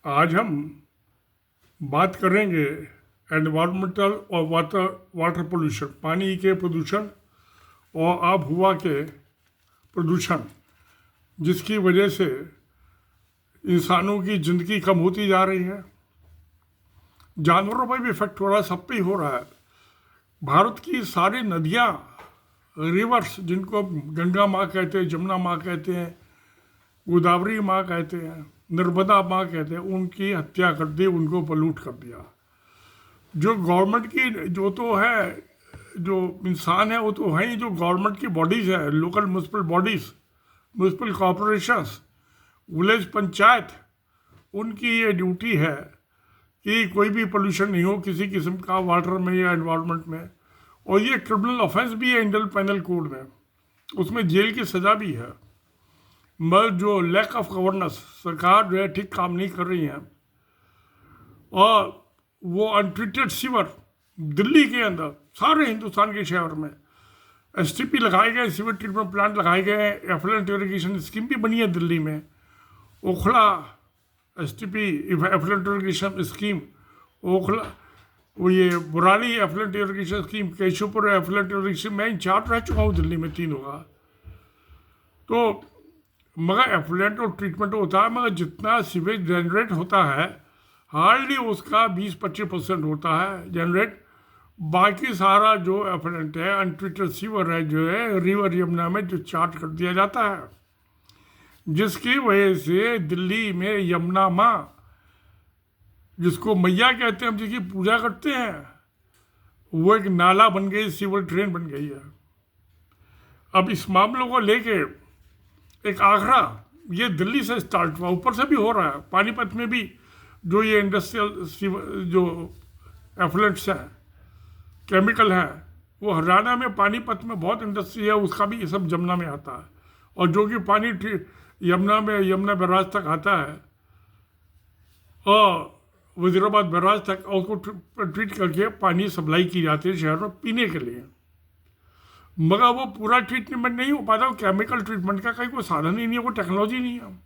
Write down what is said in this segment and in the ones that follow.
आज हम बात करेंगे एनवायरमेंटल और वाटर पोल्यूशन, पानी के प्रदूषण और आब हवा के प्रदूषण, जिसकी वजह से इंसानों की ज़िंदगी कम होती जा रही है। जानवरों पर भी इफेक्ट हो रहा है, सब पे ही हो रहा है। भारत की सारी नदियाँ, रिवर्स, जिनको गंगा माँ कहते हैं, जमुना माँ कहते हैं, गोदावरी माँ कहते हैं, नर्मदा माँ कहते हैं, उनकी हत्या कर दी, उनको पलूट कर दिया। जो गवर्नमेंट की जो तो है, जो इंसान है वो तो है ही, जो गवर्नमेंट की बॉडीज़ है, local municipal bodies, municipal corporations, village panchayat, उनकी ये ड्यूटी है कि कोई भी पोल्यूशन नहीं हो किसी किस्म का वाटर में या एनवायरनमेंट में। और ये क्रिमिनल ऑफेंस भी है इंडियन पेनल कोड में, उसमें जेल की सज़ा भी है। मगर जो लैक ऑफ गवर्नेंस, सरकार जो है ठीक काम नहीं कर रही है। और वो अनट्रीटेड सीवर दिल्ली के अंदर, सारे हिंदुस्तान के शहर में एसटीपी लगाए गए, सीवर ट्रीटमेंट प्लांट लगाए गए, एफ्लुएंट इरिगेशन स्कीम भी बनी है दिल्ली में। Okhla STP effluent irrigation scheme, Okhla, वो ये बुरानी effluent irrigation scheme, Keshavpur effluent irrigation, मैं इंचार्ज रह चुका हूँ दिल्ली में तीनों का। तो मगर एफ्लुएंट और ट्रीटमेंट होता है, मगर जितना सीवेज जनरेट होता है हार्डली उसका 20-25% होता है जनरेट। बाकी सारा जो एफ्लुएंट है, अनट्रीटेड सीवर है, जो है रिवर यमुना में जो चार्ज कर दिया जाता है, जिसकी वजह से दिल्ली में यमुना माँ, जिसको मैया कहते हैं, हम जिसकी पूजा करते हैं, वो एक नाला बन गई, सीवर ड्रेन बन गई है। अब इस मामलों को लेके एक आगरा, ये दिल्ली से स्टार्ट हुआ, ऊपर से भी हो रहा है, पानीपत में भी जो ये इंडस्ट्रियल जो एफ्लुएंट्स हैं, केमिकल है, वो हरियाणा में पानीपत में बहुत इंडस्ट्री है, उसका भी ये सब यमुना में आता है। और जो कि पानी यमुना में, यमुना बैराज तक आता है और वजीराबाद बैराज तक, और उसको ट्रीट करके पानी सप्लाई की जाती है शहर में पीने के लिए। मगर वो पूरा ट्रीटमेंट नहीं हो पाता, वो केमिकल ट्रीटमेंट का कहीं कोई साधन ही नहीं है, कोई टेक्नोलॉजी नहीं है।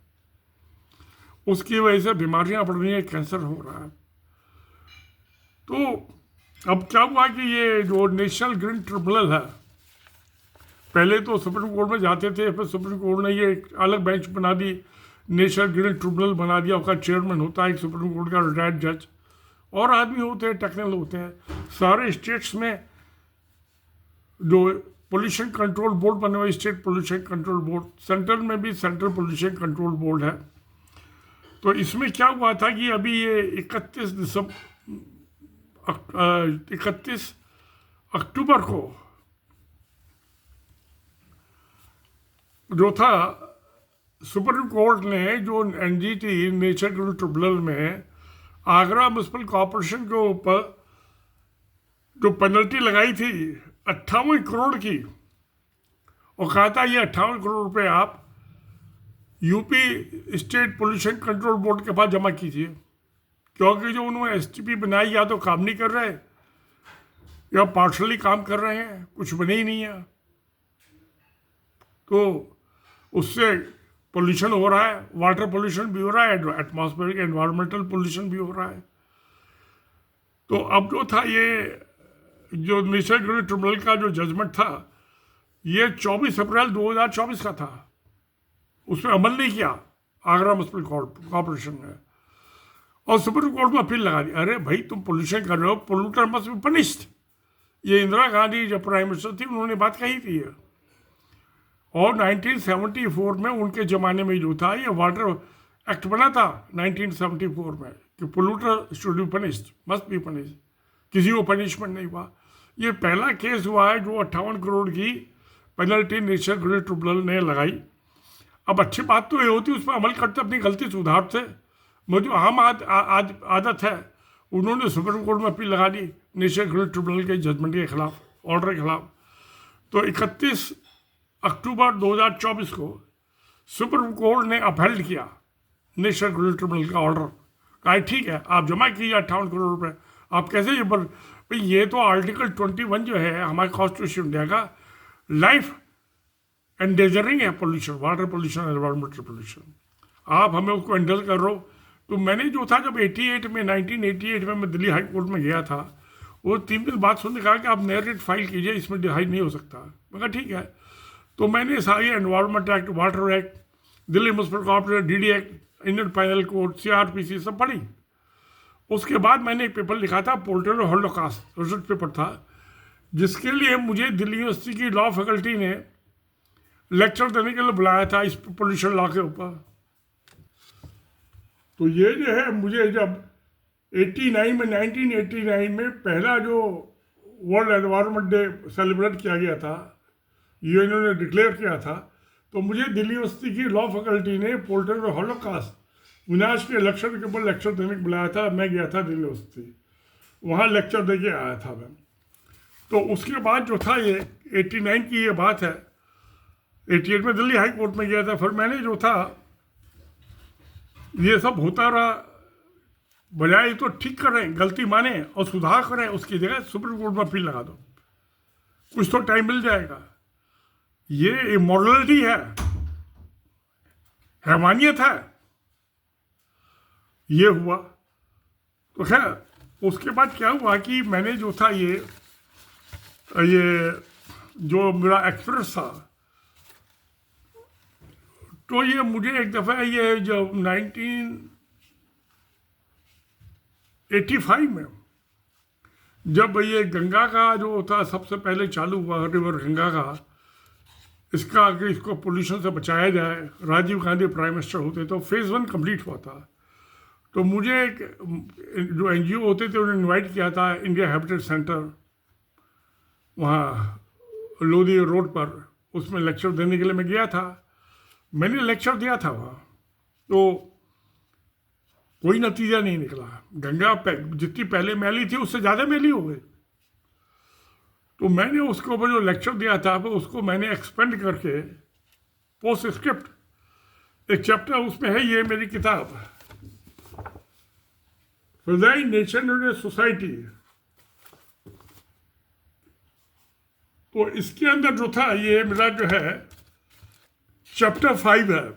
उसकी वजह से बीमारियां बढ़ रही हैं, कैंसर हो रहा है। तो अब क्या हुआ कि ये जो नेशनल ग्रीन ट्रिब्यूनल है, पहले तो सुप्रीम कोर्ट में जाते थे, फिर सुप्रीम कोर्ट ने ये एक अलग बेंच बना दी, नेशनल ग्रीन ट्रिब्यूनल बना दिया। उसका चेयरमैन होता है एक सुप्रीम कोर्ट का रिटायर्ड जज, और आदमी होते हैं, टेक्निकल होते हैं। सारे स्टेट्स में जो पोल्यूशन कंट्रोल बोर्ड बने हुए, state pollution control board, central में भी सेंट्रल पोल्यूशन कंट्रोल बोर्ड है। तो इसमें क्या हुआ था कि अभी ये 31 अक्टूबर को जो था, सुप्रीम कोर्ट ने जो एनजीटी, नेशनल ग्रीन ट्रिब्यूनल में आगरा म्यूनसिपल कॉरपोरेशन के ऊपर जो पेनल्टी लगाई थी 58 करोड़ की, और कहा था ये 58 करोड़ रुपए आप UP state pollution control board के पास जमा कीजिए, क्योंकि जो उन्होंने एसटीपी बनाई या तो काम नहीं कर रहे या पार्शली काम कर रहे हैं, कुछ बने ही नहीं है। तो उससे पोल्यूशन हो रहा है, वाटर पोल्यूशन भी हो रहा है, एटमॉस्फेरिक एनवायरमेंटल पोल्यूशन भी हो रहा है। तो अब जो था, ये जो नेशनल ग्रीन ट्रिब्यूनल का जो जजमेंट था, ये 24 अप्रैल 2024 का था, उसमें अमल नहीं किया आगरा म्यूनसिपल कॉरपोरेशन ने, और सुप्रीम कोर्ट में अपील लगा दी। अरे भाई, तुम पोल्यूशन कर रहे हो, पोल्यूटर मस्ट बी पनिश्ड। ये इंदिरा गांधी जब प्राइम मिनिस्टर थी, उन्होंने बात कही थी। और 1974 में उनके ज़माने में जो था, ये वाटर एक्ट बना था 1974 में कि polluter should be punished, must be punished. किसी को पनिशमेंट नहीं हुआ। ये पहला केस हुआ है जो 58 करोड़ की पेनल्टी नेशनल ग्रीन ट्रिब्यूनल ने लगाई। अब अच्छी बात तो ये होती है, उस पर अमल करते अपनी गलती सुधारते, मगर जो आम आदत है, उन्होंने सुप्रीम कोर्ट में अपील लगा दी नेशनल ग्रीन ट्रिब्यूनल के जजमेंट के खिलाफ, ऑर्डर के खिलाफ। तो 31 अक्टूबर 2024 को सुप्रीम कोर्ट ने अपहेल्ड किया नेशनल ग्रीन ट्रिब्यूनल का ऑर्डर। कहा ठीक है, आप जमा कीजिए 58 करोड़ रुपए। आप कैसे ये भाई, ये तो आर्टिकल 21 जो है हमारे कॉन्स्टिट्यूशन इंडिया का, लाइफ एंडेजरिंग है pollution, water pollution, environmental pollution. आप हमें उसको हैंडल कर रहे हो, तो मैंने जो था जब 1988 में मैं दिल्ली हाई कोर्ट में गया था, वो 3 दिन बाद सुनने कहा कि आप नया रेट फाइल कीजिए, इसमें डिसाइड नहीं हो सकता। मैं कहा ठीक है। तो मैंने सारी environment act, water act, Delhi municipal corporation, DD act, Indian panel code, CrPC सब पढ़ी। उसके बाद मैंने एक पेपर लिखा था, portrait of Holocaust, research paper था, जिसके लिए मुझे दिल्ली यूनिवर्सिटी की लॉ फैकल्टी ने लेक्चर देने के लिए बुलाया था इस पोल्यूशन लॉ के ऊपर। तो ये जो है, मुझे जब 1989 में पहला जो वर्ल्ड एनवायरनमेंट डे सेलिब्रेट किया गया था, यूएनओ ने डिक्लेयर किया था, तो मुझे दिल्ली यूनिवर्सिटी की लॉ फैकल्टी ने पोर्ट्रेट ऑफ हॉलोकॉस्ट विनाश के लेक्चर के ऊपर लेक्चर देने को बुलाया था। मैं गया था दिल्ली यूनिवर्सिटी, वहाँ लेक्चर दे के आया था मैं। तो उसके बाद जो था, ये 89 की ये बात है, 88 में दिल्ली हाई कोर्ट में गया था। फिर मैंने जो था, ये सब होता रहा, बजाय तो ठीक करें, गलती माने और सुधार करें, उसकी जगह सुप्रीम कोर्ट में अपील लगा दो, कुछ तो टाइम मिल जाएगा। ये इमोरलिटी है, हैवानियत है, ये हुआ। तो खैर उसके बाद क्या हुआ कि मैंने जो था, ये जो मेरा एक्सपीरियंस था, तो ये मुझे एक दफ़ा, ये जब 1985 में जब ये गंगा का जो था सबसे पहले चालू हुआ, रिवर गंगा का, इसका कि इसको पोल्यूशन से बचाया जाए, राजीव गांधी प्राइम मिनिस्टर होते तो फेज़ 1 कंप्लीट हुआ था। तो मुझे एक जो एनजीओ होते थे उन्होंने इनवाइट किया था, इंडिया हैबिटेट सेंटर, वहाँ लोधी रोड पर, उसमें लेक्चर देने के लिए मैं गया था। मैंने लेक्चर दिया था वहाँ, तो कोई नतीजा नहीं निकला। गंगा जितनी पहले मैली थी उससे ज़्यादा मैली हो गई। तो मैंने उसके ऊपर जो लेक्चर दिया था, उसको मैंने एक्सपेंड करके पोस्ट स्क्रिप्ट एक चैप्टर उसमें है, ये मेरी किताब हृदय नेशन सोसाइटी। तो इसके अंदर जो था, ये मेरा जो है चैप्टर 5 है,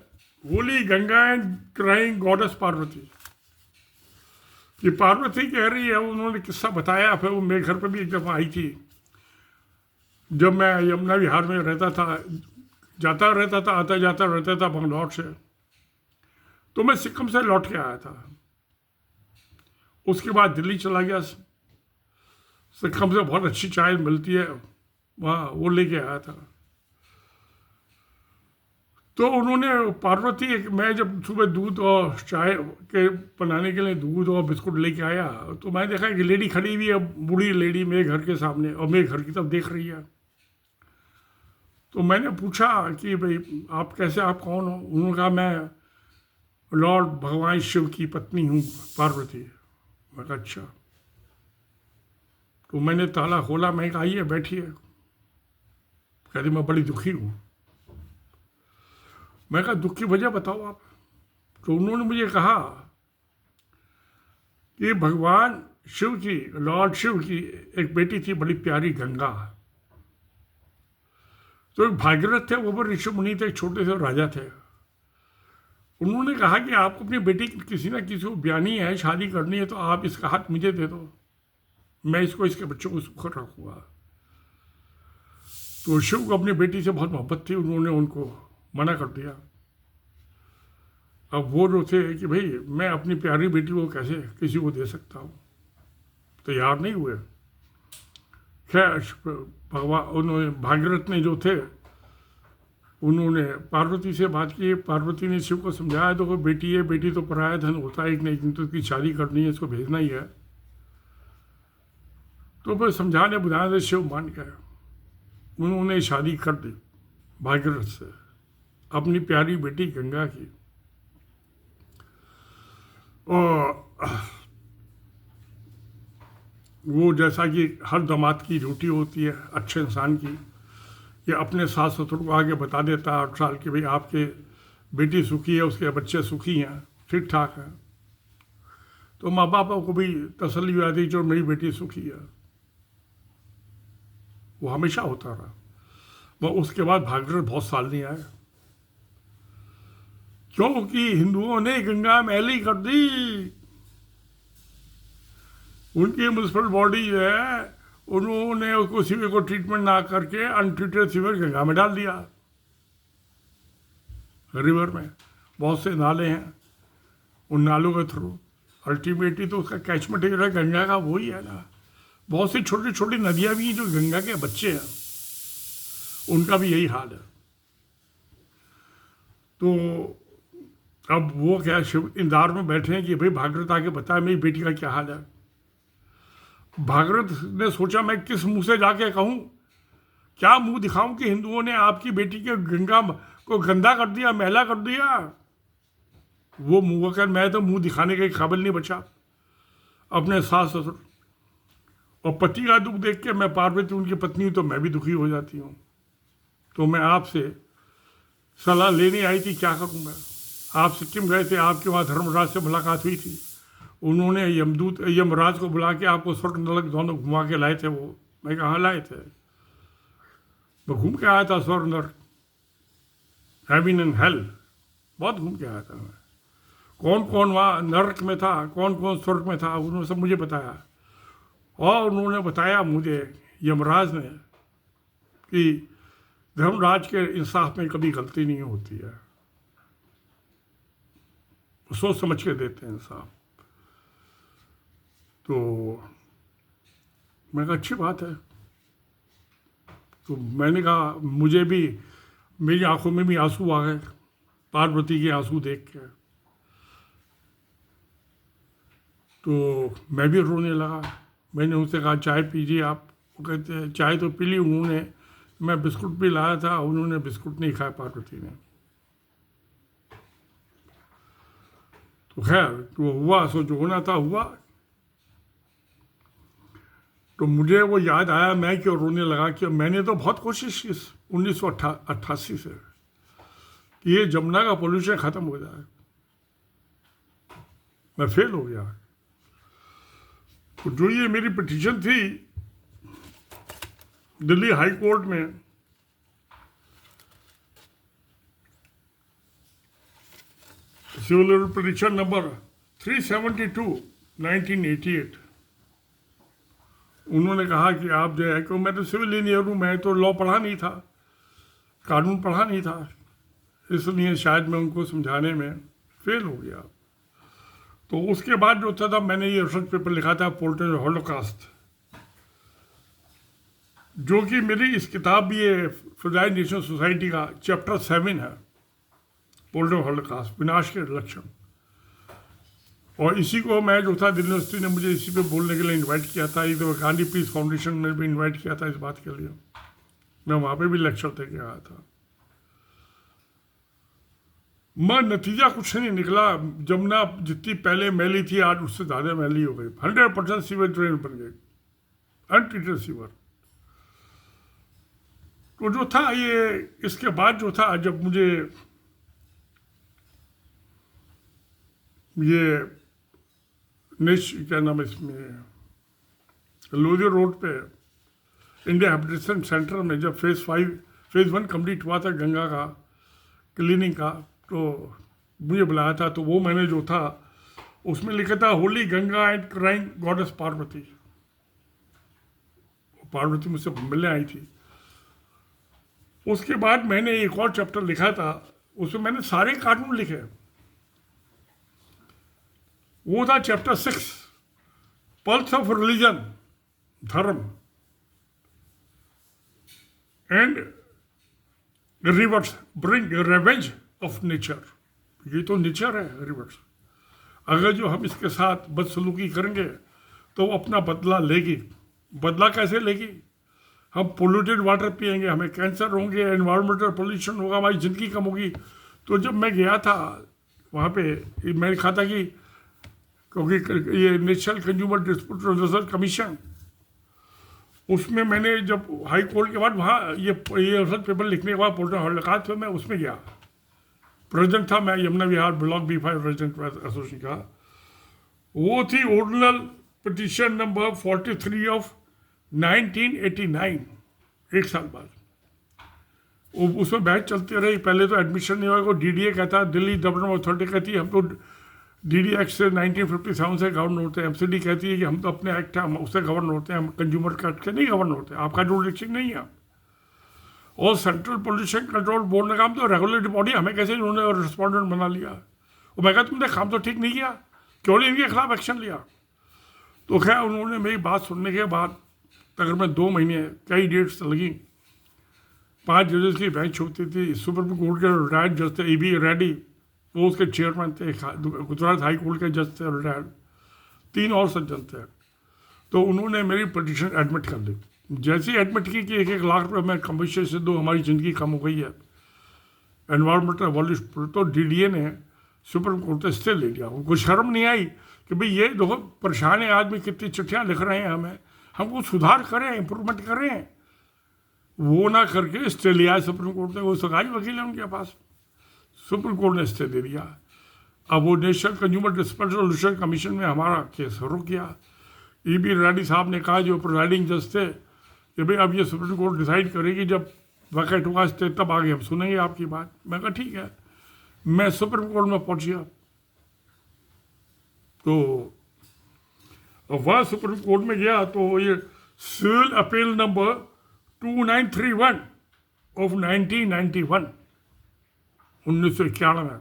Holi Ganga and crying goddess Parvati. ये पार्वती कह रही है, उन्होंने किस्सा बताया। फिर वो मेरे घर पर भी एक दफ़ा आई थी, जब मैं यमुना विहार में रहता था, जाता रहता था, आता जाता रहता था बंगलौर से। तो मैं सिक्किम से लौट के आया था, उसके बाद दिल्ली चला गया। सिक्किम से बहुत अच्छी चाय मिलती है वहाँ, वो लेके आया था। तो उन्होंने पार्वती, मैं जब सुबह दूध और चाय के बनाने के लिए दूध और बिस्कुट लेके आया, तो मैं देखा कि लेडी खड़ी हुई है, बूढ़ी लेडी मेरे घर के सामने, और मेरे घर की तरफ देख रही है। तो मैंने पूछा कि भाई आप कैसे, आप कौन हो? उन्होंने कहा मैं लॉर्ड भगवान शिव की पत्नी हूँ, पार्वती। मैं कहा अच्छा। तो मैंने ताला खोला, मैं कहा आइए बैठिए। कहती मैं बड़ी दुखी हूँ। मैं कहा दुख की वजह बताओ आप। तो उन्होंने मुझे कहा कि भगवान शिव की, लॉर्ड शिव की एक बेटी थी बड़ी प्यारी, गंगा। तो एक भागीरथ थे, वो भी ऋषि मुनि थे, एक छोटे से राजा थे। उन्होंने कहा कि आपको अपनी बेटी किसी ना किसी को ब्यानी है, शादी करनी है, तो आप इसका हाथ मुझे दे दो, मैं इसको, इसके बच्चों को सुख रखूँगा। तो शिव को अपनी बेटी से बहुत मोहब्बत थी, उन्होंने उनको मना कर दिया। अब वो जो थे कि भाई मैं अपनी प्यारी बेटी को कैसे किसी को दे सकता हूँ, तैयार नहीं हुए। खैर भगवान, उन्होंने भागीरथ ने जो थे, उन्होंने पार्वती से बात की। पार्वती ने शिव को समझाया, तो कोई बेटी है, बेटी तो पराया धन होता है, एक नहीं दिन तो उसकी शादी करनी है, इसको भेजना ही है। तो फिर समझाने बुझाने से शिव मान गए। उन्होंने शादी कर दी भागीरथ से, अपनी प्यारी बेटी गंगा की। और वो जैसा कि हर दामाद की ड्यूटी होती है अच्छे इंसान की, कि अपने सास ससुर को आगे बता देता है 8 साल की, भाई आपके बेटी सुखी है, उसके बच्चे सुखी हैं, ठीक ठाक हैं। तो माँ बाप को भी तसल्ली हो जाती जो मेरी बेटी सुखी है। वो हमेशा होता रहा। वह उसके बाद भागीरथ बहुत साल नहीं आए। क्योंकि हिंदुओं ने गंगा मैली कर दी। उनकी म्यूनिसिपल बॉडी जो है, उन्होंने उसको सीवर को ट्रीटमेंट ना करके अनट्रीटेड सीवर गंगा में डाल दिया। रिवर में बहुत से नाले हैं, उन नालों के थ्रू अल्टीमेटली तो उसका कैचमेंट एरिया गंगा का वही है ना। बहुत सी छोटी छोटी नदियां भी हैं जो गंगा के बच्चे हैं, उनका भी यही हाल है। तो अब वो क्या शिव इंदौर में बैठे हैं कि भाई भागीरथ आके बताया मेरी बेटी का क्या हाल है। भागीरथ ने सोचा मैं किस मुंह से जाके कहूं, क्या मुंह दिखाऊं कि हिंदुओं ने आपकी बेटी के गंगा को गंदा कर दिया, मैला कर दिया। वो मुंह कर, मैं तो मुंह दिखाने के काबिल नहीं बचा। अपने सास ससुर और पति का दुख देख के, मैं पार्वती उनकी पत्नी हूं तो मैं भी दुखी हो जाती हूँ। तो मैं आपसे सलाह लेने आई थी, क्या करूँ मैं। आप सिक्किम गए थे, आपके वहाँ धर्मराज से मुलाकात हुई थी, उन्होंने यमराज को बुला के आपको स्वर्ग नरक दोनों घुमा के लाए थे। वो मैं कहाँ लाए थे, मैं घूम के आया था स्वर्ग नरक, हेवन एंड हेल, बहुत घूम के आया था मैं। कौन कौन वहाँ नरक में था, कौन कौन स्वर्ग में था, उन्होंने सब मुझे बताया। और उन्होंने बताया मुझे, यमराज ने, कि धर्मराज के इंसाफ में कभी गलती नहीं होती है, सोच समझ के देते हैं इंसाफ। तो मैं कहा अच्छी बात है। तो मैंने कहा मुझे भी, मेरी आंखों में भी आंसू आ गए पार्वती के आंसू देख के। तो मैं भी रोने लगा। मैंने उनसे कहा चाय पीजिए आप। वो कहते हैं चाय तो पी ली उन्होंने, मैं बिस्कुट भी लाया था, उन्होंने बिस्कुट नहीं खाया पार्वती ने। तो खैर तो हुआ सो जो होना था हुआ। तो मुझे वो याद आया, मैं क्यों रोने लगा कि मैंने तो बहुत कोशिश की 1988 से कि ये जमुना का पोल्यूशन ख़त्म हो जाए, मैं फेल हो गया। तो जो ये मेरी पिटीशन थी दिल्ली हाई कोर्ट में, सिविल पिटीशन नंबर 372 1988, उन्होंने कहा कि आप जो है, क्यों मैं तो सिविल इंजीनियर हूँ, मैं तो लॉ पढ़ा नहीं था, कानून पढ़ा नहीं था, इसलिए शायद मैं उनको समझाने में फेल हो गया। तो उसके बाद जो था मैंने ये रिसर्च पेपर लिखा था पोल्ट्री हॉलोकास्ट, जो कि मेरी इस किताब ये फ्रजाइल नेशन सोसाइटी का चैप्टर 7 है, पोल्ट्री हॉलोकास्ट, विनाश के लक्षण। और इसी को मैं जो था दिल्ली यूनिवर्सिटी ने मुझे इसी पे बोलने के लिए इनवाइट किया था। एक दफ़ा गांधी पीस फाउंडेशन ने भी इनवाइट किया था इस बात के लिए, मैं वहाँ पे भी लेक्चर दे के आया था। मैं नतीजा कुछ नहीं निकला। जमुना जितनी पहले मैली थी आज उससे ज़्यादा मैली हो गई। 100% सीवर ड्रेन बन गई, अनट्रीटेड सीवर। तो जो था ये, इसके बाद जो था जब मुझे ये क्या नाम है इसमें, लोधी रोड पे इंडिया हैबिटेशन सेंटर में जब फेज़ 1 कंप्लीट हुआ था गंगा का क्लीनिंग का, तो मुझे बुलाया था। तो वो मैंने जो था उसमें लिखा था Holi Ganga and crying goddess Parvati. Parvati मुझसे मिलने आई थी। उसके बाद मैंने एक और चैप्टर लिखा था, उसमें मैंने सारे कानून लिखे। वो था चैप्टर 6, पल्स ऑफ रिलीजन, धर्म and reverse bring revenge of nature. ये तो नेचर है रिवर्स। अगर जो हम इसके साथ बदसलूकी करेंगे तो वो अपना बदला लेगी। बदला कैसे लेगी? हम पोल्यूटेड वाटर पिएंगे, हमें कैंसर होंगे, एनवायरमेंटल पोल्यूशन होगा, हमारी ज़िंदगी कम होगी। तो जब मैं गया था वहाँ पे, मैंने कहा था कि क्योंकि ये national consumer dispute resolution commission, उसमें मैंने जब हाई कोर्ट के बाद वहाँ ये रिसर्च पेपर लिखने के बाद पोल्ट्री हॉलोकास्ट में मैं उसमें गया, प्रेसिडेंट था मैं यमुना विहार ब्लॉक B5 रेजिडेंट एसोसिएशन का। वो थी ओरिजिनल पिटीशन नंबर 43 ऑफ 1989, एक साल बाद। उसमें बहस चलती रही। पहले तो एडमिशन नहीं होगा, DDA कहता है, दिल्ली डेवलपमेंट अथॉरिटी कहती है हम तो DD एक्ट से 1957 से गवर्न होते हैं, MCD कहती है कि हम तो अपने एक्ट है हम उससे गवर्न होते हैं, हम कंज्यूमर एक्ट से नहीं गवर्न होते, आपका जुरिडिक्शन नहीं है। और सेंट्रल पोल्यूशन कंट्रोल बोर्ड ने कहा तो रेगुलेटरी बॉडी, हमें कैसे इन्होंने रिस्पॉन्डेंट बना लिया। और मैं कहा तुमने काम तो ठीक नहीं किया, क्यों नहीं इनके खिलाफ एक्शन लिया। तो खैर उन्होंने मेरी बात सुनने के बाद तकरीबन 2 महीने कई डेट्स लगी। 5 जजेस की बेंच होती थी। सुप्रीम कोर्ट के रिटायर्ड जज थे EB रेड्डी, वो उसके चेयरमैन थे। गुजरात हाई कोर्ट के जज थे रिटायर्ड, 3 और सज्जन थे। तो उन्होंने मेरी पिटीशन एडमिट कर ली। जैसे ही एडमिट की कि 1-1 लाख रुपये में कंपनसेशन दो, हमारी ज़िंदगी कम हो गई है एनवायरमेंटल वॉल्यूशन, तो DDA ने सुप्रीम कोर्ट से स्टे ले लिया। उनको शर्म नहीं आई कि भाई ये देखो परेशान है आदमी, कितनी चिट्ठियाँ लिख रहे हैं हमें, हमको सुधार करें, इम्प्रूवमेंट करें। वो ना करके स्टे लिया है सुप्रीम कोर्ट ने। वो सरकारी वकील है उनके पास, सुप्रीम कोर्ट ने स्टे दे दिया। अब वो national consumer dispute resolution commission में हमारा केस शुरू किया। EB रेड्डी साहब ने कहा, जो प्रिजाइडिंग जज थे, कि भाई अब ये सुप्रीम कोर्ट डिसाइड करेगी, जब वैकेट होगा स्टे तब आगे हम सुनेंगे आपकी बात। मैं कहा ठीक है। मैं सुप्रीम कोर्ट में पहुंच गया। तो वह सुप्रीम कोर्ट में गया तो ये सिविल अपील नंबर 2931 ऑफ 1991, 1991,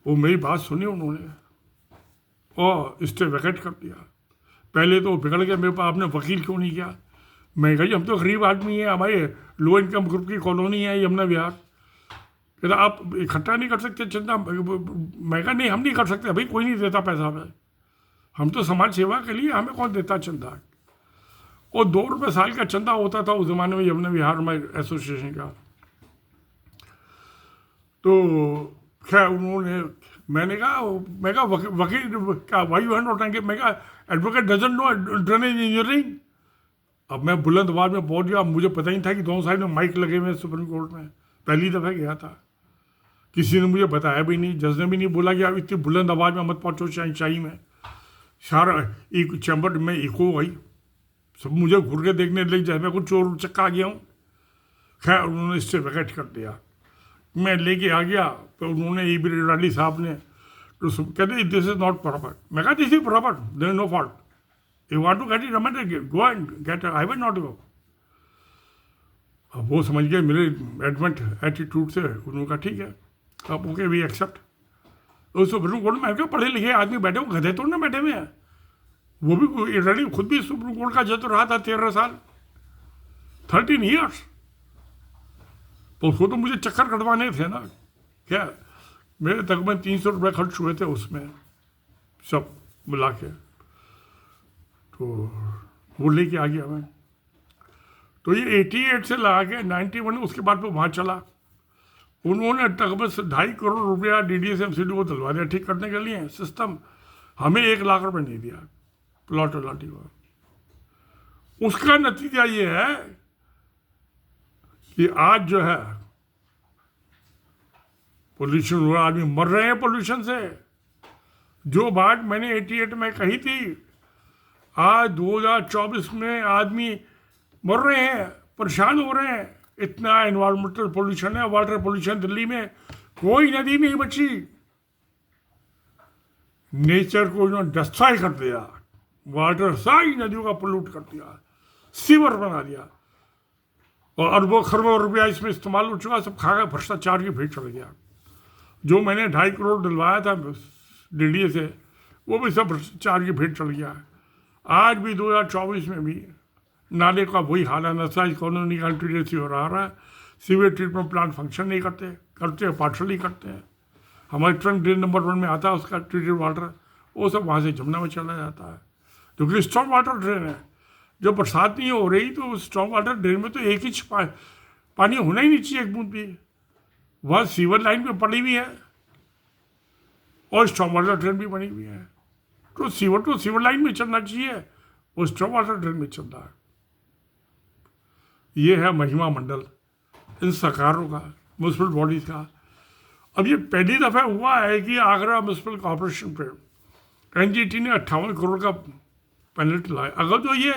वो मेरी बात सुनी उन्होंने और स्टे वैकेट कर दिया। पहले तो बिगड़ गया मेरे पास, आपने वकील क्यों नहीं किया। मैं कही हम तो गरीब आदमी हैं, हमारे लो इनकम ग्रुप की कॉलोनी है यमुना विहार, कहता आप इकट्ठा नहीं कर सकते चंदा। मैं कहा नहीं हम नहीं कर सकते भाई, कोई नहीं देता पैसा हमें, हम तो समाज सेवा के लिए, हमें कौन देता चंदा। और 2 रुपये साल का चंदा होता था उस ज़माने में यमुना विहार में एसोसिएशन का। तो खैर उन्होंने, मैं कहा वकील क्या वाई हैंड उठाएंगे। मैं कहा advocate doesn't know drainage engineering. अब मैं बुलंद आवाज में पहुंच गया, मुझे पता ही था कि दोनों साइड में माइक लगे हुए सुप्रीम कोर्ट में। पहली दफ़ा गया था, किसी ने मुझे बताया भी नहीं, जज ने भी नहीं बोला कि आप इतनी बुलंद आवाज़ में मत पहुँचो चाई में। सारा एक चैम्बर में इको गई, सब मुझे घूर के देखने लगे जैसे मैं कुछ चोर चक्का आ गया हूँ। खैर उन्होंने इससे वैकेट कर दिया। मैं लेके आ गया तो उन्होंने EB रेड्डी साहब ने तो कहते दिस इज नॉट प्रॉपर। मैं कहा this is proper, there is no fault, you want to get it amended go and get, I will not go. अब वो समझ गए मेरे एडमेंट एटीट्यूड से, उन्होंने कहा ठीक है अब ओके वी एक्सेप्ट। तो सुप्रीम कोर्ट में क्या पढ़े लिखे आदमी बैठे हो, गधे तो ना बैठे हुए हैं। वो भी रेड्डी खुद भी सुप्रीम कोर्ट का जज रहा था 13 साल, 13 ईयर्स। तो उसको तो मुझे चक्कर कटवाने थे ना। क्या मेरे तकरीबन 300 रुपये खर्च हुए थे उसमें सब मिला के। तो वो लेके आ गया मैं। तो ये 88 से लगा के 91, उसके बाद वो वहाँ चला। उन्होंने तकरीबन 2.5 करोड़ रुपया DDA से MCD को दिलवा दिया ठीक करने के लिए सिस्टम। हमें 1 लाख रुपये नहीं दिया प्लॉट अलाटी को। उसका नतीजा ये है कि आज जो है पोल्यूशन हुआ, आदमी मर रहे हैं पोल्यूशन से। जो बात मैंने 88 में कही थी, आज 2024 में आदमी मर रहे हैं, परेशान हो रहे हैं। इतना एनवायरमेंटल पोल्यूशन है, वाटर पोल्यूशन दिल्ली में, कोई नदी नहीं बची। नेचर को इन्होंने डिस्ट्रॉय कर दिया, वाटर सारी नदियों का पोल्यूट कर दिया, सीवर बना दिया, और अरबों खरबों रुपया इसमें इस्तेमाल हो चुका, सब खा गया, भ्रष्टाचार की भेंट चढ़ गया। जो मैंने 2.5 करोड़ दिलवाया था DDA से, वो भी सब भ्रष्टाचार की भेंट चढ़ गया। आज भी 2024 में भी नाले का वही हाल है, नसाइज कॉलोनी का इंटीरियर हो रहा है। सीवेज ट्रीटमेंट प्लांट फंक्शन नहीं करते पार्शली करते हैं। हमारे ट्रंक ड्रेन नंबर 1 में आता है उसका ट्रीटेड वाटर, वो सब वहाँ से जमुना में चला जाता है, जो कि स्टॉर्म वाटर ड्रेन है। जब बरसात नहीं हो रही तो स्टॉर्म वाटर ड्रेन में तो 1 इंच पानी होना ही नहीं चाहिए, एक बूंद भी। वह सीवर लाइन पे पड़ी हुई है और स्टॉर्म वाटर ड्रेन भी बनी हुई है। तो सीवर लाइन में चलना चाहिए, वो स्टॉर्म वाटर ड्रेन में चल रहा है। ये है महिमा मंडल इन सरकारों का, म्यूनसिपल बॉडीज का। अब ये पहली दफ़ा हुआ है कि आगरा म्यूनसिपल कॉर्पोरेशन पे NGT ने 58 करोड़ का पेनल्टी लाया। अगर तो ये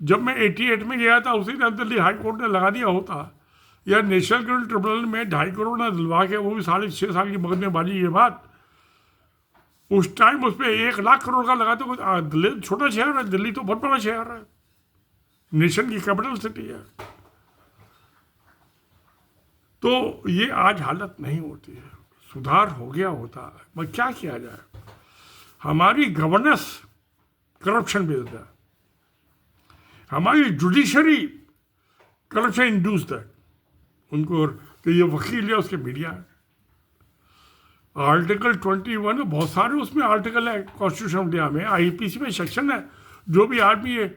जब मैं 88 में गया था उसी टाइम दिल्ली हाई कोर्ट ने लगा दिया होता, या नेशनल क्रिमिनल ट्रिब्यूनल में 2.5 करोड़ ना दिलवा के, वो भी 6.5 साल की मुकदमेबाजी, ये बात उस टाइम उस पर 1 लाख करोड़ का लगा। तो दिल्ली छोटा शहर है, दिल्ली तो बहुत बड़ा शहर है, नेशन की कैपिटल सिटी है। तो ये आज हालत नहीं होती है, सुधार हो गया होता है, मगर क्या किया जाए, हमारी गवर्नेंस करप्शन बेस्ड है, हमारी जुडिशरी करप्शन इंड्यूस्ड है। उनको तो ये वकील है, उसके मीडिया है। आर्टिकल 21 में बहुत सारे उसमें आर्टिकल है कॉन्स्टिट्यूशन ऑफ इंडिया में, आईपीसी में सेक्शन है, जो भी आदमी ये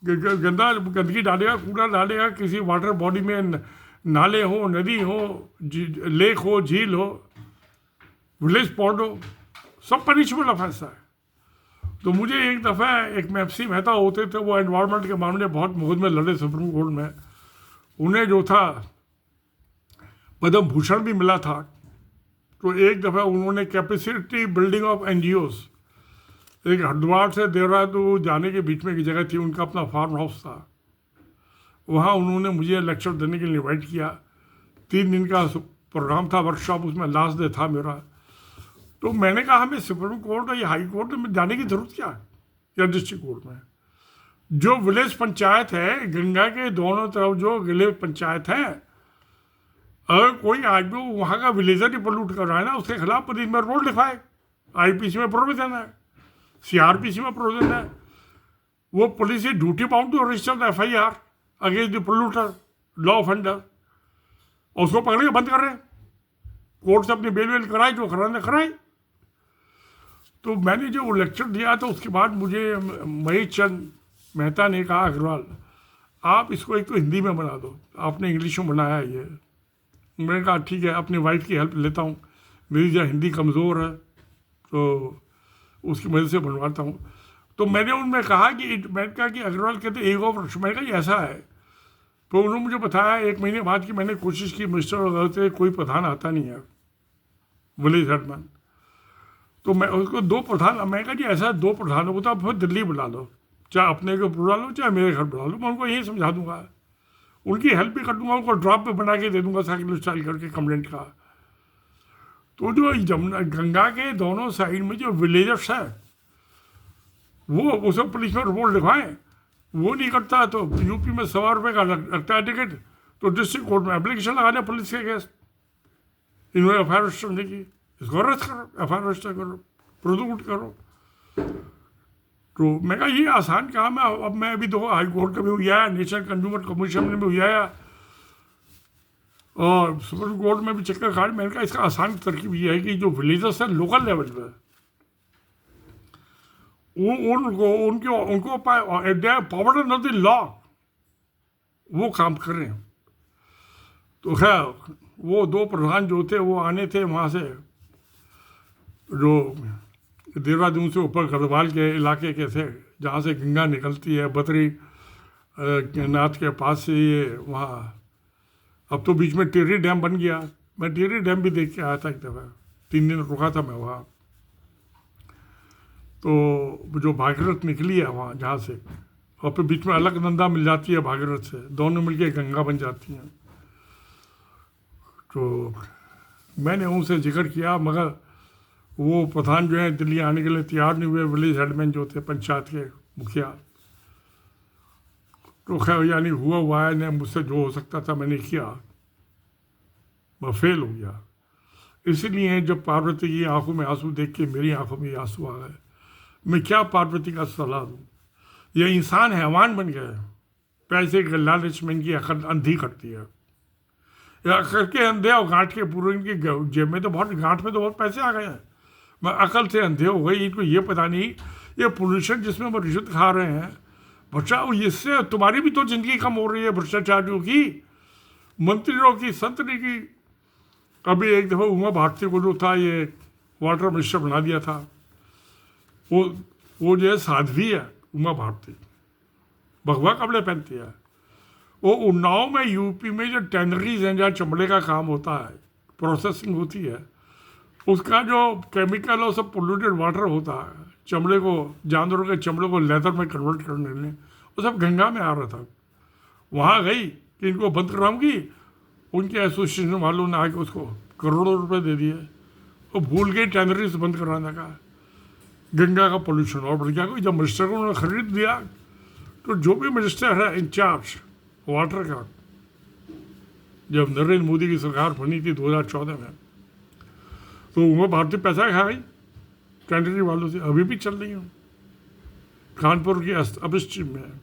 गंदगी डालेगा, कूड़ा डालेगा किसी वाटर बॉडी में, नाले हो, नदी हो, लेक हो, झील हो, विलेज पॉन्ड हो, सब पनिशमेबल ऑफेंस है। तो मुझे एक दफ़ा एक मैप्सी मेहता होते थे, वो एनवायरनमेंट के मामले बहुत मुकदमे लड़े सुप्रीम कोर्ट में, उन्हें जो था पद्म भूषण भी मिला था। तो एक दफ़ा उन्होंने कैपेसिटी बिल्डिंग ऑफ एनजीओज, एक हरिद्वार से देहरादून जाने के बीच में की जगह थी, उनका अपना फार्म हाउस था, वहाँ उन्होंने मुझे लेक्चर देने के लिए इन्वाइट किया। 3 दिन का प्रोग्राम था, वर्कशॉप, उसमें लास्ट डे था मेरा। तो मैंने कहा हमें सुप्रीम कोर्ट या हाई कोर्ट में जाने की ज़रूरत क्या है, या डिस्ट्रिक्ट कोर्ट में। जो विलेज पंचायत है, गंगा के दोनों तरफ जो विलेज पंचायत है, अगर कोई आदमी वहाँ का विलेजर ही पोल्यूट कर रहा है ना, उसके खिलाफ पुलिस में रोड लिखवाए। आईपीसी में प्रोविजन है, सीआरपीसी में प्रोविजन है, वो पुलिस की duty bound to register FIR against the polluter, law offender, और उसको पकड़ के बंद कर रहे हैं। कोर्ट से अपनी बेल कराई, जो कराने कराई। तो मैंने जो लेक्चर दिया था उसके बाद मुझे महेश चंद मेहता ने कहा, अग्रवाल आप इसको एक तो हिंदी में बना दो, आपने इंग्लिश में बनाया है ये। मैंने कहा ठीक है, अपनी वाइफ की हेल्प लेता हूँ, मेरी जो हिंदी कमज़ोर है तो उसकी मदद से बनवाता हूँ। तो मैंने उनमें कहा कि मैंने कहा कि अग्रवाल कहते एक और वर्ष, मैंने कहा ये ऐसा है। तो उन्होंने मुझे बताया 1 महीने बाद कि मैंने कोशिश की, मिनिस्टर वगैरह से कोई प्रधान आता नहीं है विलेज हेडमैन। तो मैं उसको 2 प्रधान, मैं कहा जी ऐसा 2 प्रधान होता, फिर दिल्ली बुला लो, चाहे अपने को बुला लो चाहे मेरे घर बुला लो, मैं उनको यही समझा दूंगा, उनकी हेल्प भी कर दूंगा, उनको ड्राफ्ट पे बना के दे दूंगा साइकिल स्टाइल करके कंप्लेंट का। तो जो जमुना गंगा के दोनों साइड में जो विलेजर्स है, वो उसे पुलिस में रिपोर्ट लिखवाएं, वो नहीं करता तो यूपी में 100 रुपये का लगता है टिकट, तो डिस्ट्रिक्ट कोर्ट में एप्लीकेशन लगा दें पुलिस के केस, इन्होंने FIR रजिस्टर नहीं की, इसको अरेस्ट करो, FIR रजिस्टर करो, प्रोसिक्यूट करो। तो मैं कहा ये आसान काम है। अब मैं अभी 2 हाई कोर्ट का भी हुआ है, नेशनल कंज्यूमर कमीशन में भी हुआ है, और सुप्रीम कोर्ट में भी चक्कर खा। मैंने कहा इसका आसान तरकीब ये है कि जो विलेजर्स है लोकल लेवल पर, उनको पावर अंडर द लॉ वो काम कर रहे हैं। तो खैर वो 2 प्रधान जो थे वो आने थे वहाँ से, जो देहरादून से ऊपर गढ़वाल के इलाके के थे, जहाँ से गंगा निकलती है बद्री नाथ के पास से, ये वहाँ अब तो बीच में टिहरी डैम बन गया। मैं टिहरी डैम भी देख के आया था एक दफ़ा, 3 दिन रुका था मैं वहाँ। तो जो भागीरथ निकली है वहाँ जहाँ से, और फिर बीच में अलकनंदा मिल जाती है भागीरथ से, दोनों मिलके गंगा बन जाती हैं। तो मैंने उनसे जिक्र किया, मगर वो प्रधान जो है दिल्ली आने के लिए तैयार नहीं हुए, विलेज हेडमैन जो थे पंचायत के मुखिया। तो खैर यानी हुआ है, ने मुझसे जो हो सकता था मैंने किया, मैं फेल हो गया। इसीलिए जब पार्वती की आंखों में आंसू देख के मेरी आंखों में आंसू आ गए। मैं क्या पार्वती का सलाह दूँ, ये इंसान हैवान बन गए, पैसे के लालच में इनकी अकल अंधी करती है, अकल के अंधे और गांठ के पूरे, इनकी जेब में तो बहुत, गांठ में तो बहुत पैसे आ गए हैं, मैं अकल से अंधे हो गई। इनको ये पता नहीं ये पोल्यूशन जिसमें वो रिश्वत खा रहे हैं, बच्चा इससे तुम्हारी भी तो ज़िंदगी कम हो रही है, भ्रष्टाचारियों की, मंत्रियों की, संतरी की। अभी एक दफ़ा उमा भारती को जो था ये वाटर मिनिस्टर बना दिया था, वो जो है साध्वी है उमा भारती, भगवा कपड़े पहनती है। वो उन्नाव में यूपी में जो टैनरीज हैं जहाँ चमड़े का काम होता है, प्रोसेसिंग होती है, उसका जो केमिकल और सब पोल्यूटेड वाटर होता है, चमड़े को, जानवरों के चमड़े को लेदर में कन्वर्ट करने में, वो सब गंगा में आ रहा था। वहाँ गई कि इनको बंद कराऊंगी, उनके एसोसिएशन वालों ने आके उसको करोड़ों रुपए दे दिए। वो भूल गई टैनरीज बंद कराने का। गंगा का पोल्यूशन और बढ़ गया। जब मिनिस्टर को उन्होंने खरीद दिया, तो जो भी मिनिस्टर है इंचार्ज वाटर का, जब नरेंद्र मोदी की सरकार बनी थी 2014 में, तो वो भारतीय पैसा खा गई टैनरी वालों से। अभी भी चल रही हूँ कानपुर की अपस्ट्रीम में।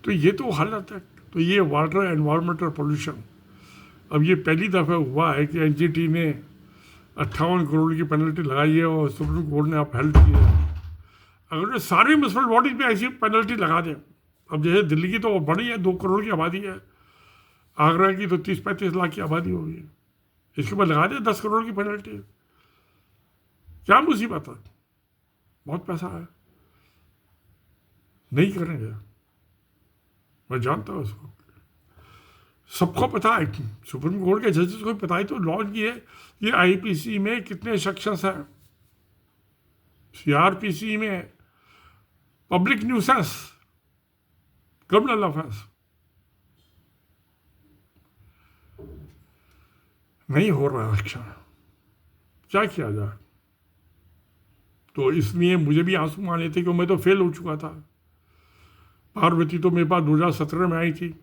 तो ये तो हालत है। तो ये वाटर एनवायरमेंटल पोल्यूशन, अब ये पहली दफ़ा हुआ है कि एनजीटी ने 58 करोड़ की पेनल्टी लगाई है और सुप्रीम कोर्ट ने अपहेल्ड की है। अगर ये सारी म्यूनसिपल बॉडीज पे ऐसी पेनल्टी लगा दें, अब जैसे दिल्ली की तो बड़ी है, 2 करोड़ की आबादी है, आगरा की तो 30-35 लाख की आबादी होगी, इसके ऊपर लगा दें 10 करोड़ की पेनल्टी, क्या मुसीबत है? बहुत पैसा है। नहीं करेंगे, मैं जानता हूँ उसको, सबको पता है। सुप्रीम कोर्ट के जजेस को पता है। तो लॉन्च किए ये आईपीसी में कितने सेक्शंस हैं, सीआरपीसी में पब्लिक न्यूसेंस, क्रिमिनल ऑफेंस, नहीं हो रहा एक्शन, क्या किया जाए? तो इसलिए मुझे भी आंसू आने थे कि मैं तो फेल हो चुका था। पार्वती तो मेरे पास 2017 में आई थी,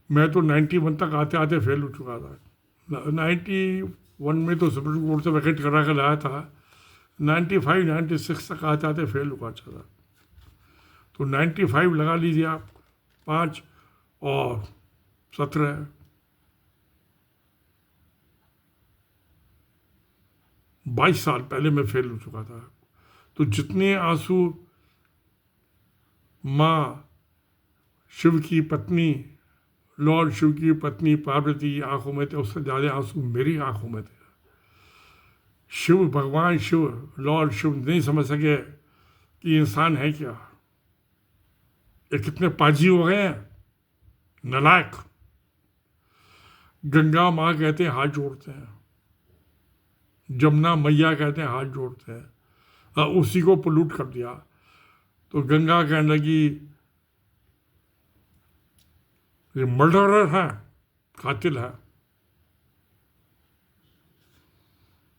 मैं तो 91 तक आते आते फेल हो चुका था। 91 में तो सुप्रीम कोर्ट से वैकेट करा कर लाया था, 95-96 तक आते आते फेल हुआ था। तो 95 लगा लीजिए आप, 5 और 17, 22 साल पहले मैं फेल हो चुका था। तो जितने आंसू माँ शिव की पत्नी, लॉर्ड शिव की पत्नी पार्वती की आंखों में थे, उससे ज़्यादा आंसू मेरी आंखों में थे। शिव, भगवान शिव, लॉर्ड शिव नहीं समझ सके कि इंसान है क्या, ये कितने पाजी हो गए हैं, नालायक। गंगा माँ कहते हैं हाथ जोड़ते हैं, जमुना मैया कहते हैं हाथ जोड़ते हैं, उसी को पोल्यूट कर दिया। तो गंगा कहने लगी ये मर्डरर है, कातिल है,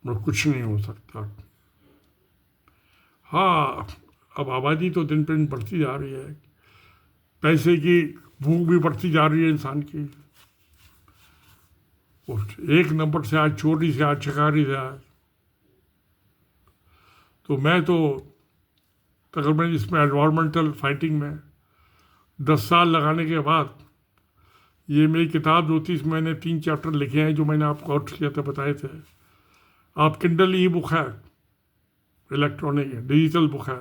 और कुछ नहीं हो सकता। हाँ, अब आबादी तो दिन पर दिन बढ़ती जा रही है, पैसे की भूख भी बढ़ती जा रही है इंसान की। एक नंबर से आज चोरी से, आज चकारी से, आज तो मैं तो तकरीबन इसमें एनवायरमेंटल फाइटिंग में 10 साल लगाने के बाद, ये मेरी किताब जो थी, इसमें मैंने 3 चैप्टर लिखे हैं जो मैंने आपको आउट किया था, बताए थे। आप किंडल ई बुक है, इलेक्ट्रॉनिक है, डिजिटल बुक है,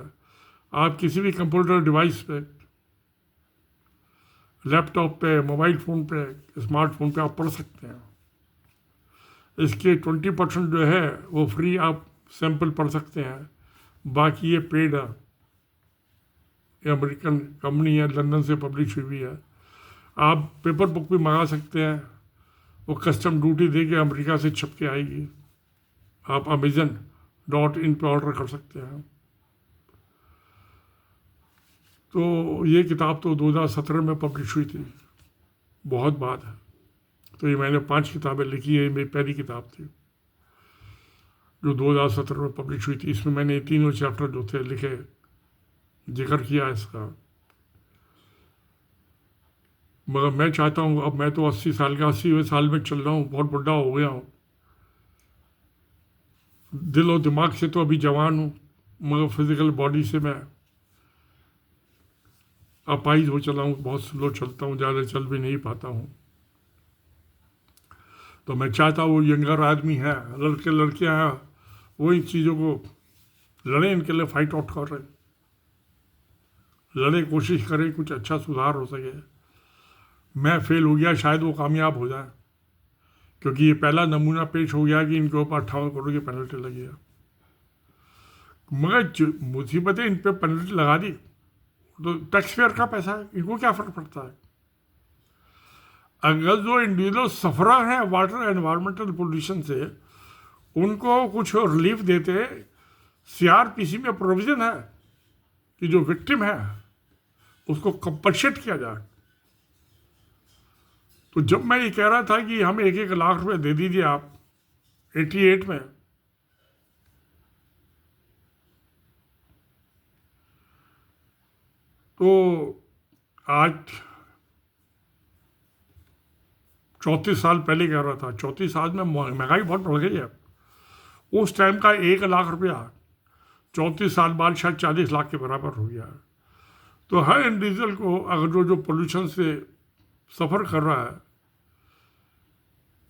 आप किसी भी कंप्यूटर डिवाइस पे, लैपटॉप पे, मोबाइल फ़ोन पे, स्मार्टफोन पे आप पढ़ सकते हैं। इसके 20% जो है वो फ्री, आप सैंपल पढ़ सकते हैं, बाकी ये पेड है। ये अमेरिकन कंपनी है, लंदन से पब्लिश हुई है। आप पेपर बुक भी मंगा सकते हैं, वो कस्टम ड्यूटी दे के अमेरिका से छप के आएगी, आप amazon.in पे ऑर्डर कर सकते हैं। तो ये किताब तो 2017 में पब्लिश हुई थी, बहुत बाद है। तो ये मैंने 5 किताबें लिखी है, मेरी पहली किताब थी जो 2017 में पब्लिश हुई थी। इसमें मैंने 3 चैप्टर जो थे लिखे, जिक्र किया इसका। मगर मैं चाहता हूँ, अब मैं तो 80 साल का, 80वें साल में चल रहा हूँ, बहुत बुढ़ा हो गया हूँ। दिल और दिमाग से तो अभी जवान हूँ, मगर फिजिकल बॉडी से मैं अपाहिज हो चला हूँ, बहुत स्लो चलता हूँ, ज़्यादा चल भी नहीं पाता हूँ। तो मैं चाहता हूँ यंगर आदमी है, लड़के लड़कियाँ हैं, वो इन चीज़ों को लड़े, इनके लिए फाइट आउट कर रहे, लड़े, कोशिश करें कुछ अच्छा सुधार हो सके। मैं फेल हो गया, शायद वो कामयाब हो जाए, क्योंकि ये पहला नमूना पेश हो गया कि इनके ऊपर 58 करोड़ की पेनल्टी लगी है। मगर मुसीबतें इन पर पेनल्टी लगा दी तो टैक्स पेयर का पैसा है, इनको क्या फ़र्क पड़ता है? अगर जो इंडिविजुअल सफरर हैं वाटर एनवायरमेंटल पोल्यूशन से, उनको कुछ रिलीफ देते। सीआरपीसी में प्रोविज़न है कि जो विक्टिम है उसको कंपनसेट किया जाए। तो जब मैं ये कह रहा था कि हम 1-1 लाख रुपए दे दीजिए आप 88 में, तो आज 34 साल पहले कह रहा था, 34 साल में महंगाई बहुत बढ़ गई है। उस टाइम का 1 लाख रुपया 34 साल बाद शायद 40 लाख के बराबर हो गया। तो हर इंडिविजुअल को अगर जो पोल्यूशन से सफ़र कर रहा है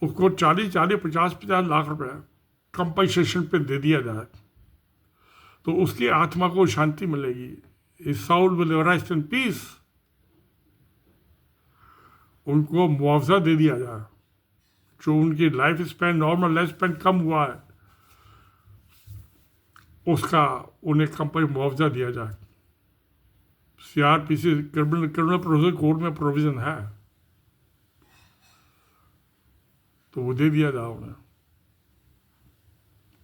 उसको 40-50 लाख रुपया कंपनसेशन पे दे दिया जाए तो उसकी आत्मा को शांति मिलेगी। His soul will rest in peace। उनको मुआवजा दे दिया जाए, जो उनकी life span, normal life span कम हुआ है उसका उन्हें कंपनी मुआवजा दिया जाए। CRPC क्रिमिनल प्रोसीजर कोड में प्रोविजन है, तो वो दे दिया जाए उन्हें,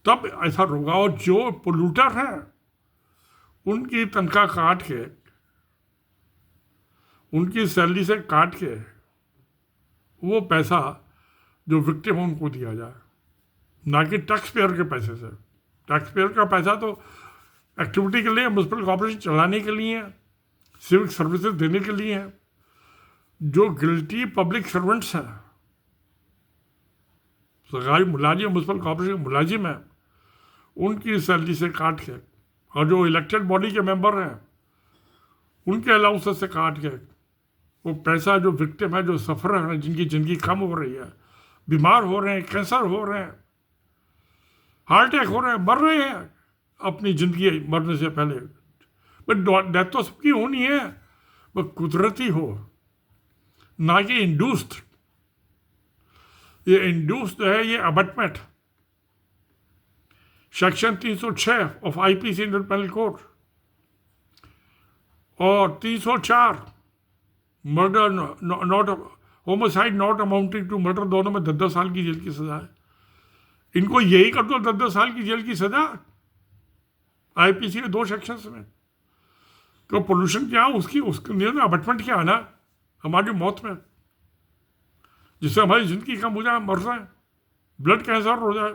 तब ऐसा होगा। और जो पोल्यूटर हैं उनकी तनख्वाह काट के, उनकी सैलरी से काट के वो पैसा जो विक्टिम है उनको दिया जाए, ना कि टैक्स पेयर के पैसे से। टैक्स पेयर का पैसा तो एक्टिविटी के लिए, म्यूनसिपल कॉर्पोरेशन चलाने के लिए, सिविक सर्विसेज देने के लिए है। जो गिल्टी पब्लिक सर्वेंट्स हैं, सरकारी मुलाजिम, म्यूनसिपल कॉर्पोरेशन के मुलाजिम हैं, उनकी सैलरी से काट के, और जो इलेक्टेड बॉडी के मेंबर हैं उनके अलाउंसेस से काट के वो पैसा जो विक्टिम है, जो सफर है, जिनकी ज़िंदगी कम हो रही है, बीमार हो रहे हैं, कैंसर हो रहे हैं, हार्ट अटैक हो रहे हैं, मर रहे हैं अपनी ज़िंदगी मरने से पहले। बट डेथ तो सबकी होनी है, वह कुदरती हो, ना कि इंड्यूस्ड। ये इंड्यूस्ड है, ये abetment section 306 of IPC Indian penal code और 304 murder not homicide not amounting to murder, दोनों में 10-10 साल की जेल की सजा है। इनको यही कर दो 10-10 साल की जेल की सजा IPC के 2 सेक्शंस में। तो पोल्यूशन क्या, उसकी अबटमेंट क्या है ना, हमारी मौत में, जिससे हमारी जिंदगी कम हो जाए, मर जाए, ब्लड कैंसर हो जाए,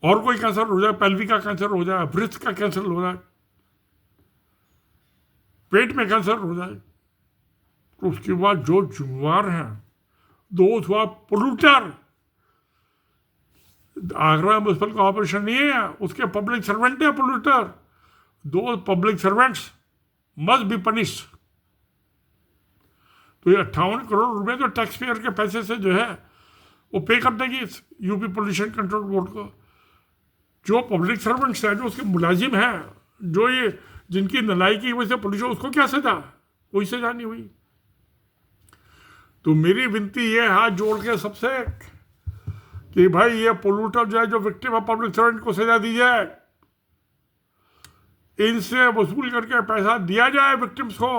और कोई कैंसर हो जाए, पेल्विक का कैंसर हो जाए, ब्रेस्ट का कैंसर हो जाए, पेट में कैंसर हो जाए, तो उसके बाद जो जिम्मेवार हैं, दोस्त हुआ पोल्यूटर, आगरा म्यूनसिपल कॉर्पोरेशन नहीं है, उसके पब्लिक सर्वेंट है पोल्यूटर। दो public servants must be punished. तो ये 58 करोड़ रुपए तो टैक्स पेयर के पैसे से जो है वो पे कर देगी यूपी पोल्यूशन कंट्रोल बोर्ड को। जो पब्लिक सर्वेंट्स हैं, जो उसके मुलाजिम हैं, जो ये जिनकी नलायकी की वजह से पोल्यूशन, उसको क्या सजा, कोई सजा नहीं हुई। तो मेरी विनती ये हाथ जोड़ के सबसे कि भाई ये पोल्यूटर जो है, जो विक्टिम है पब्लिक सर्वेंट, को सजा दी जाए, इनसे वसूल करके पैसा दिया जाए विक्टिम्स को,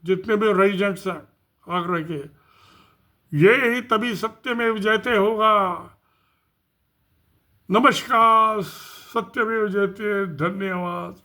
जितने भी रेजिडेंट्स हैं आगरा के। ये ही तभी सत्यमेव जयते होगा। नमस्कार, सत्यमेव जयते, धन्यवाद।